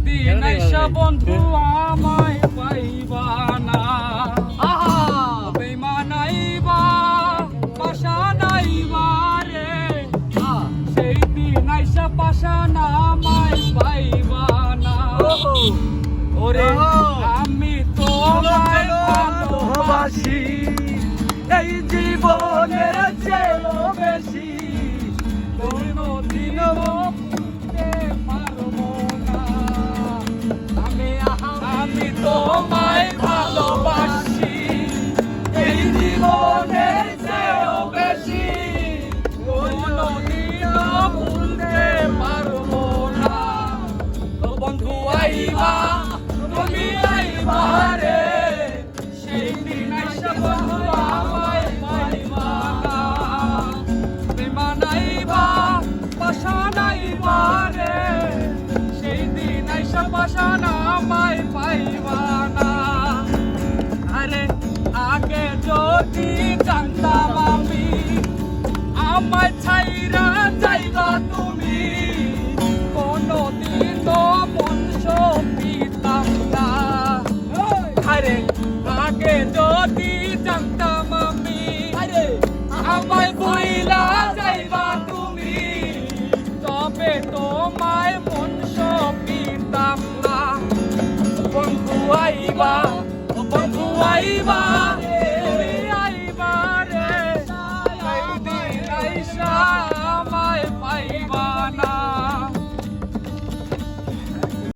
দিন আইসা বন্ধু আমায় পাইবা না, বেঈমান আইবা পাশা নাইবা রে, সেই দিন আইসা পাশা না আমায় পাইবা না। ওরে আমি তোমায় ভালোবাসি এই জীবনের চেয়েও বেশি, কোনদিনও ভুলতে পারবো না। আমি তোমায় ভালোবাসি এই জীবনের চেয়েও বেশি, কোনদিনও ভুলতে পারবো না। ও বন্ধু আইবা তুমি আইবা রে, সেই দিন আইসা বন্ধু আমায় পাইবা না, বেঈমান আইবা পাশা নাইবা রে, সেই দিন আইসা পাশা না আমায় পাইবা না। আরে আগে যদি জানতাম আমি আমায় ছাইরা যাইবা তুমি, কোনদিনও মন সপিতাম না। আরে আগে যদি জানতাম আমি আমায় বইলা যাইবা তুমি, তবে তোমায় মন সপিতাম না। বন্ধু আইবা বন্ধু আইবা